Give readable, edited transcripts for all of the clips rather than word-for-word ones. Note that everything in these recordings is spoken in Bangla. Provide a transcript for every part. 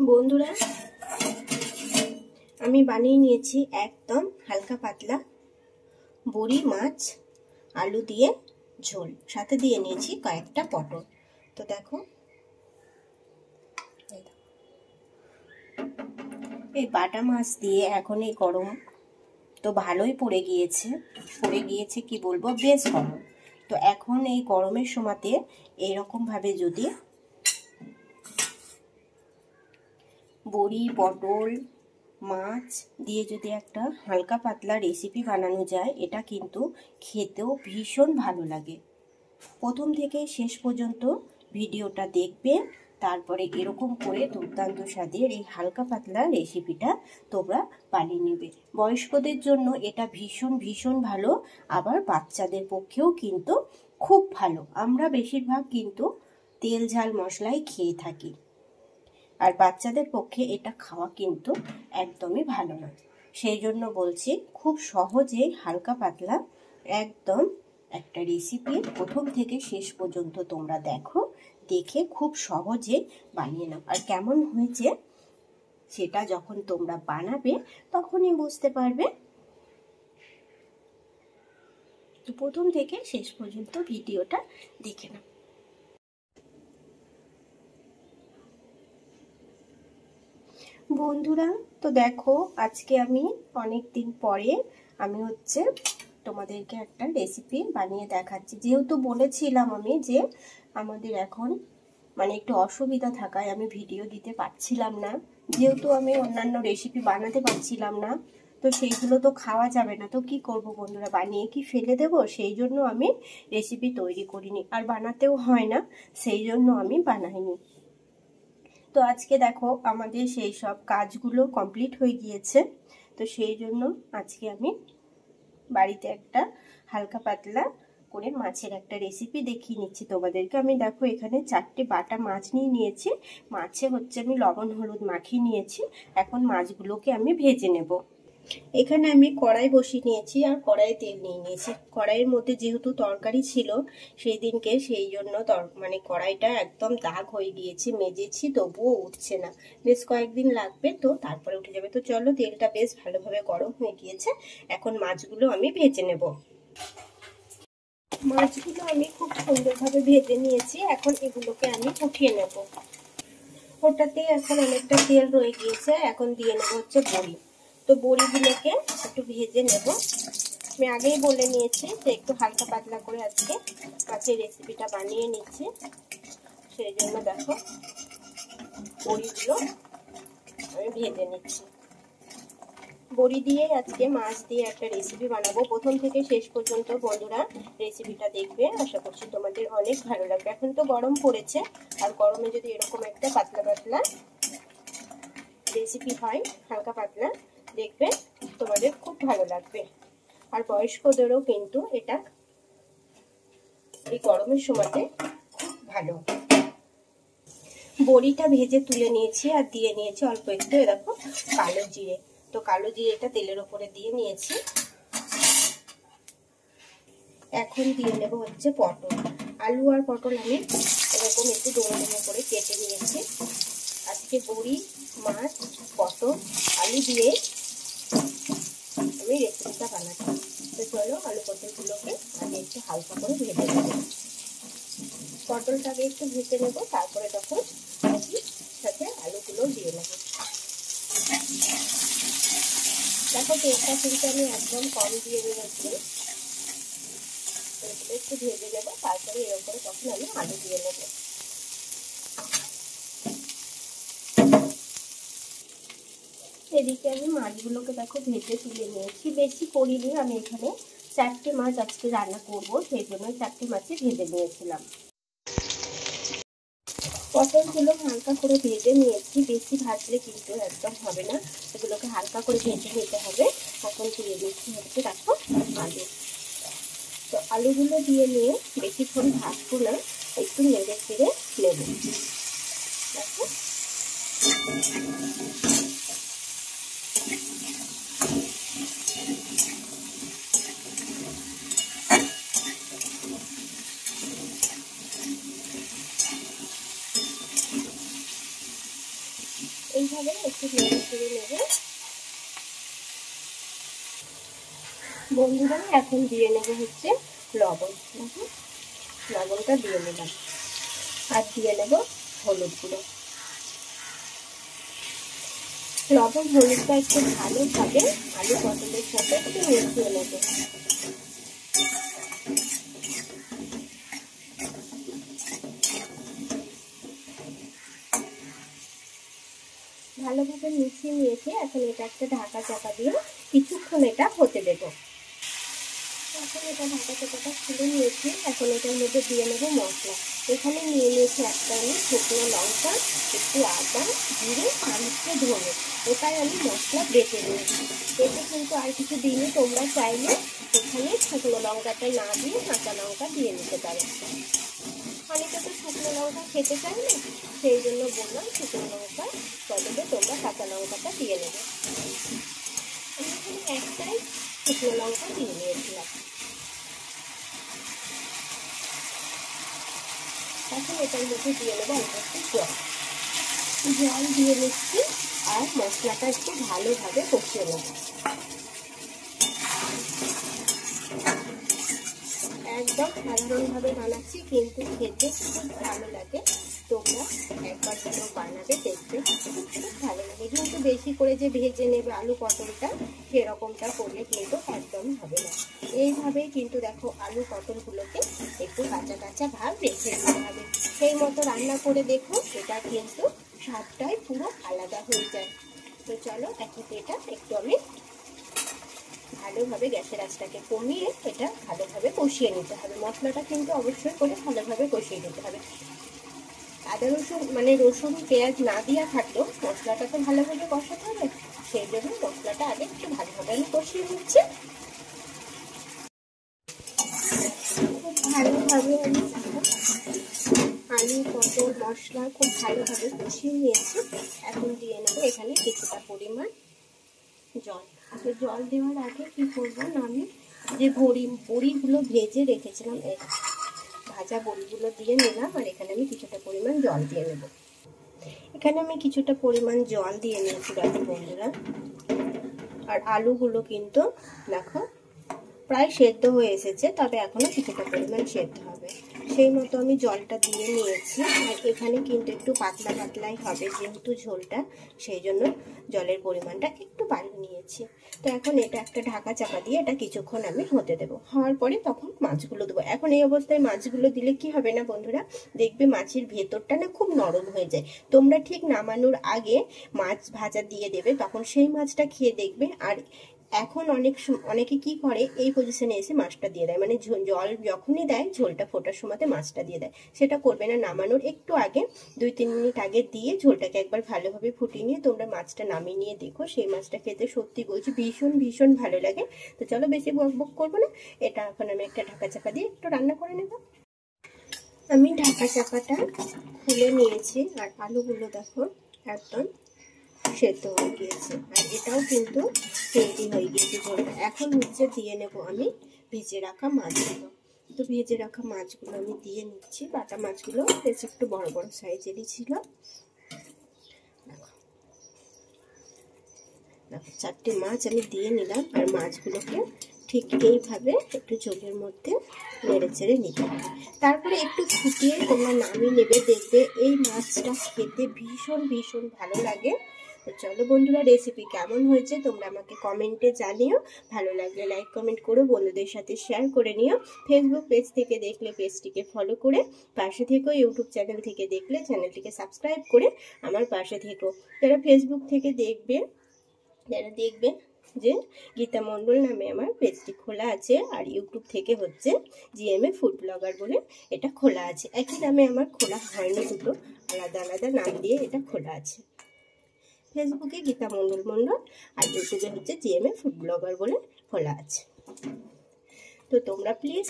বন্ধুরা, আমি বানিয়ে নিয়েছি একদম হালকা পাতলা বড়ি মাছ আলু দিয়ে ঝোল, সাথে দিয়ে নিয়েছি কয়েকটা পটল। তো দেখো, এই বাটা মাছ দিয়ে এখন এই গরম তো ভালোই পড়ে গিয়েছে কি বলবো, বেশ গরম। তো এখন এই গরমের সময়তে এইরকম ভাবে যদি বড়ি পটল মাছ দিয়ে যদি একটা হালকা পাতলা রেসিপি বানানো যায়, এটা কিন্তু খেতেও ভীষণ ভালো লাগে। প্রথম থেকে শেষ পর্যন্ত ভিডিওটা দেখবে, তারপরে এরকম করে দুর্দান্ত স্বাদের এই হালকা পাতলা রেসিপিটা তোমরা বানিয়ে নেবে। বয়স্কদের জন্য এটা ভীষণ ভীষণ ভালো, আবার বাচ্চাদের পক্ষেও কিন্তু খুব ভালো। আমরা বেশিরভাগ কিন্তু তেল ঝাল মশলাই খেয়ে থাকি, আর বাচ্চাদের পক্ষে এটা খাওয়া কিন্তু একদমই ভালো না। সেই জন্য বলছি, খুব সহজে হালকা পাতলা একদম একটা রেসিপি প্রথম থেকে শেষ পর্যন্ত তোমরা দেখো, দেখে খুব সহজে বানিয়ে নাও। আর কেমন হয়েছে সেটা যখন তোমরা বানাবে তখনই বুঝতে পারবে। তো প্রথম থেকে শেষ পর্যন্ত ভিডিওটা দেখে নাও। বন্ধুরা, তো দেখো, আজকে আমি অনেক দিন পরে তোমাদেরকে একটা রেসিপি বানিয়ে দেখাচ্ছি। যেহেতু বলেছিলাম আমি যে আমাদের এখন একটু অসুবিধা থাকায় আমি ভিডিও দিতে পারছিলাম না, যেহেতু আমি অন্যান্য রেসিপি বানাতে পারছিলাম না, তো সেইগুলো তো খাওয়া যাবে না। তো কি করব বন্ধুরা, বানিয়ে কি ফেলে দেব? সেই জন্য আমি রেসিপি তৈরি করিনি, আর বানাতেও হয় না, সেই জন্য আমি বানাইনি। তো আজকে দেখো, আমাদের সেই সব কাজগুলো কমপ্লিট হয়ে গিয়েছে। তো সেই জন্য আজকে আমি বাড়িতে একটা হালকা পাতলা করে মাছের একটা রেসিপি দেখিয়ে নিচ্ছি তোমাদেরকে। আমি দেখো, এখানে 4টে বাটা মাছ নিয়ে নিয়েছি। মাছে আমি লবণ হলুদ মাখিয়ে নিয়েছি। এখন মাছগুলোকে আমি ভেজে নেব। এখানে আমি কড়াই বসিয়ে নিয়েছি, আর কড়াইয়ে তেল নিয়ে নিয়েছি। কড়াইয়ের মধ্যে যেহেতু তরকারি ছিল সেই দিনকে, সেই জন্য কড়াইটা একদম দাগ হয়ে গিয়েছে। মেজেছি তবুও উঠছে না, বেশ কয়েকদিন লাগবে, তো তারপরে উঠে যাবে। তো চলো, তেলটা বেশ ভালোভাবে গরম হয়ে গিয়েছে, এখন মাছগুলো আমি ভেজে নেব। মাছগুলো আমি খুব সুন্দরভাবে ভেজে নিয়েছি, এখন এগুলোকে আমি উঠিয়ে নেব। ওটাতে এখন অনেকটা তেল রয়ে গিয়েছে, এখন দিয়ে নেব বড়ি। তো বড়িগুলোকে একটু ভেজে নেব। আমি আগেই বলে নিয়েছি যে একটু হালকা পাতলা করে আজকে মাছের রেসিপিটা বানিয়ে নিচ্ছি, সেই জন্য দেখো বড়িগুলো আমি ভেজে নিচ্ছি। বড়ি দিয়ে আজকে মাছ দিয়ে একটা রেসিপি বানাবো। প্রথম থেকে শেষ পর্যন্ত বন্ধুরা রেসিপিটা দেখবে, আশা করছি তোমাদের অনেক ভালো লাগবে। এখন তো গরম পড়েছে, আর গরমে যদি এরকম একটা পাতলা পাতলা রেসিপি হয় হালকা পাতলা, দেখবে তোমাদের খুব ভালো লাগবে। আর বয়স্কদেরও কিন্তু এটা এই গরমের সময়তে খুব ভালো। বড়িটা ভেজে তুলে নিয়েছি, আর দিয়ে নিয়েছি অল্প একটু দেখো কালো জিরে। তো কালো জিরেটা তেলের ওপরে দিয়ে নিয়েছি। এখন দিয়ে নেব পটল। আলু আর পটল আমি এরকম একটু ডোমো ডোমো করে কেটে নিয়েছি। আজকে বড়ি মাছ পটল আলু দিয়ে আমি রেসিপিটা বানাচ্ছি। তো চলো, আলু পটলগুলোকে আগে একটু হালকা করে ভেজে নেব। পটলটাকে একটু ভেজে নেব, তারপরে তখন সাথে আলুগুলো দিয়ে নেব। দেখো, তেলটা কিন্তু আমি একদম কম দিয়ে নিয়েছি। একটু ভেজে নেব, তারপরে এর উপরে তখন আমি আলু দিয়ে নেব। এদিকে আমি মাছগুলোকে দেখো ভেজে তুলে নিয়েছি, বেশি করিনি। আমি এখানে 4টে মাছ আজকে রান্না করব, সেই জন্য 4টে মাছই ভেজে নিয়েছিলাম। পটলগুলো হালকা করে ভেজে নিয়েছি, বেশি ভাজলে কিন্তু একদম হবে না, এগুলোকে হালকা করে ভেজে নিতে হবে। এখন দিয়ে দিচ্ছি দেখো আলু। তো আলুগুলো দিয়ে নিয়ে বেশিক্ষণ ভাজবো না, একটু নেড়ে ফিরে নেব। দেখো, এইভাবে একটু নেড়ে চেড়ে নেবে। বন্ধুরা এখন দিয়ে নেব হচ্ছে লবণ। লবণটা দিয়ে নিলাম, আর দিয়ে নেব হলুদ গুঁড়ো। লবণ হলুদটা একটু ভালোভাবে আলু পটলের সাথে একটু মিশিয়ে নেব। ভালোভাবে মিশিয়ে নিয়েছি। এখন এটা একটা ঢাকা চাপা দিয়ে কিছুক্ষণ এটা হতে দেবো। এখন এটা ঢাকা চাপাটা খুলে নিয়েছি। এখন এটার মধ্যে দিয়ে নেব মশলা। এখানে নিয়ে নিয়েছি একটা আমি শুকনো লঙ্কা, একটু আদা, জিরে আর একটু ধনে। এটাই আমি মশলা বেটে নিয়েছি। এতে কিন্তু আর কিছু দিইনি। তোমরা চাইলে এখানে শুকনো লঙ্কাটা না দিয়ে কাঁচা লঙ্কা দিয়ে নিতে পারো। অনেকে তো শুকনো লঙ্কা খেতে চায় না, সেই জন্য বললাম শুকনো লঙ্কা বদলে তোমরা কাঁচা লঙ্কাটা দিয়ে নেবে। আমি এখানে একটাই শুকনো লঙ্কা দিয়ে নিয়েছিলাম। এখন এটার মধ্যে দিয়ে নেবো অল্প একটু জল দিয়ে নিচ্ছি, আর মশলাটা একটু ভালোভাবে কষিয়ে নেব। একদম সাধারণভাবে বানাচ্ছি, কিন্তু খেতে খুব ভালো লাগে। তোমরা একবার যেন বানাবে, দেখবে খুব ভালো লাগে। কিন্তু বেশি করে যে ভেজে নেবে আলু পটলটা, সেরকমটা করলে কিন্তু একদম হবে না। এইভাবেই কিন্তু দেখো আলু পটলগুলোকে একটু কাঁচা কাঁচা ভাব রেখে দিতে হবে। সেই মতো রান্না করে দেখো, এটা কিন্তু স্বাদটাই পুরো আলাদা হয়ে যায়। তো চলো এখন এটা একটু আমি ভালোভাবে গ্যাসের আঁচটাকে কমিয়ে এটা ভালোভাবে কষিয়ে নিতে হবে। মশলাটা কিন্তু অবশ্যই করে ভালোভাবে কষিয়ে নিতে হবে। আদা রসুন মানে রসুন পেঁয়াজ না দেওয়া থাকলেও মশলাটা তো ভালোভাবে কষাতে হবে, সেই জন্য মশলাটা আগে একটু ভালোভাবে আমি কষিয়ে নিচ্ছি। খুব ভালোভাবে আমি আলু পটল মশলা খুব ভালোভাবে কষিয়ে নিয়েছি। এখন দিয়ে নেব এখানে কিছুটা পরিমাণ জল। তো জল দেওয়ার আগে কি করবো না, আমি যে বড়িগুলো ভেজে রেখেছিলাম, এই ভাজা বড়িগুলো দিয়ে নিলাম, আর এখানে আমি কিছুটা পরিমাণ জল দিয়ে নেব। এখানে আমি কিছুটা পরিমাণ জল দিয়ে নিয়েছি দেখো বন্ধুরা। আর আলুগুলো কিন্তু দেখো প্রায় সেদ্ধ হয়ে এসেছে, তবে এখনো কিছুটা পরিমাণ সেদ্ধ হবে, সেই মতো আমি জলটা দিয়ে নিয়েছি। আর এখানে কিন্তু একটু পাতলা পাতলাই হবে যেহেতু ঝোলটা, সেই জন্য জলের পরিমাণটা একটু বাড়িয়ে নিয়েছি। তো এখন এটা একটা ঢাকা চাপা দিয়ে এটা কিছুক্ষণ আমি হতে দেবো। হওয়ার পরে তখন মাছগুলো দেবো। এখন এই অবস্থায় মাছগুলো দিলে কি হবে না বন্ধুরা, দেখবে মাছের ভেতরটা না খুব নরম হয়ে যায়। তোমরা ঠিক নামানোর আগে মাছ ভাজা দিয়ে দেবে, তখন সেই মাছটা খেয়ে দেখবে। আর এখন অনেকে কি করে, এই পজিশনে এসে মাছটা দিয়ে দেয়, মানে জল যখনই দেয় ঝোলটা ফোটার সময়তে মাছটা দিয়ে দেয়। সেটা করবে না, নামানোর একটু আগে 2-3 মিনিট আগে দিয়ে ঝোলটাকে একবার ভালোভাবে ফুটিয়ে নিয়ে তোমরা মাছটা নামিয়ে নিয়ে দেখো, সেই মাছটা খেতে সত্যি বলছি ভীষণ ভীষণ ভালো লাগে। তো চলো বেশি বক করবো না, এটা এখন আমি একটা ঢাকা চাপা দিয়ে একটু রান্না করে নেব। আমি ঢাকা চাপাটা খুলে নিয়েছি, আর আলুগুলো দেখো একদম সেদ্ধ হয়ে গিয়েছে, আর এটাও কিন্তু তৈরি হয়ে গিয়েছে ঝোলটা। এখন হচ্ছে দিয়ে নেব আমি ভেজে রাখা মাছগুলো। তো ভেজে রাখা মাছগুলো আমি দিয়ে নিচ্ছি। বাটা মাছগুলো বেশ একটু বড় বড় সাইজেরই ছিল। দেখো 4টে মাছ আমি দিয়ে নিলাম, আর মাছগুলোকে ঠিক এইভাবে একটু ঝোলের মধ্যে নেড়ে চেড়ে নিতে হবে। তারপরে একটু ফুটিয়ে তোমরা নামিয়ে নেবে, দেখবে এই মাছটা খেতে ভীষণ ভীষণ ভালো লাগে। তো চলো বন্ধুরা, রেসিপি কেমন হয়েছে তোমরা আমাকে কমেন্টে জানিও। ভালো লাগলে লাইক কমেন্ট করো, বন্ধুদের সাথে শেয়ার করে নিও। ফেসবুক পেজ থেকে দেখলে পেজটিকে ফলো করে পাশে থেকো, ইউটিউব চ্যানেল থেকে দেখলে চ্যানেলটিকে সাবস্ক্রাইব করে আমার পাশে থেকো। যারা ফেসবুক থেকে দেখবে, যারা দেখবে যে গীতা মণ্ডল নামে আমার পেজটি খোলা আছে, আর ইউটিউব থেকে হচ্ছে জিএমএ ফুড ব্লগার বলে এটা খোলা আছে। একই নামে আমার খোলা হয়নি, দুটো আলাদা আলাদা নাম দিয়ে এটা খোলা আছে। ফেসবুকে গীতা মণ্ডল আর ইউটিউবে হচ্ছে জিএমএ ফুড ব্লগার বলে খোলা আছে। তো তোমরা প্লিজ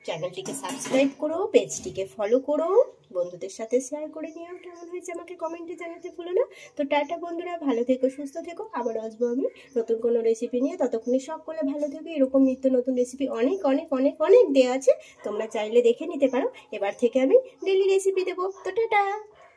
চ্যানেলটিকে সাবস্ক্রাইব করো, পেজটিকে ফলো করো, বন্ধুদের সাথে শেয়ার করে নিও। কেমন হয়েছে আমাকে কমেন্টে জানাতে ভুলো না। তো টাটা বন্ধুরা, ভালো থেকো, সুস্থ থেকো। আবার আসবো আমি নতুন কোনো রেসিপি নিয়ে। ততক্ষণে সকলে ভালো থেকো। এরকম নিত্য নতুন রেসিপি অনেক অনেক অনেক অনেক দেওয়া আছে, তোমরা চাইলে দেখে নিতে পারো। এবার থেকে আমি ডেলি রেসিপি দেবো। তো টাটা।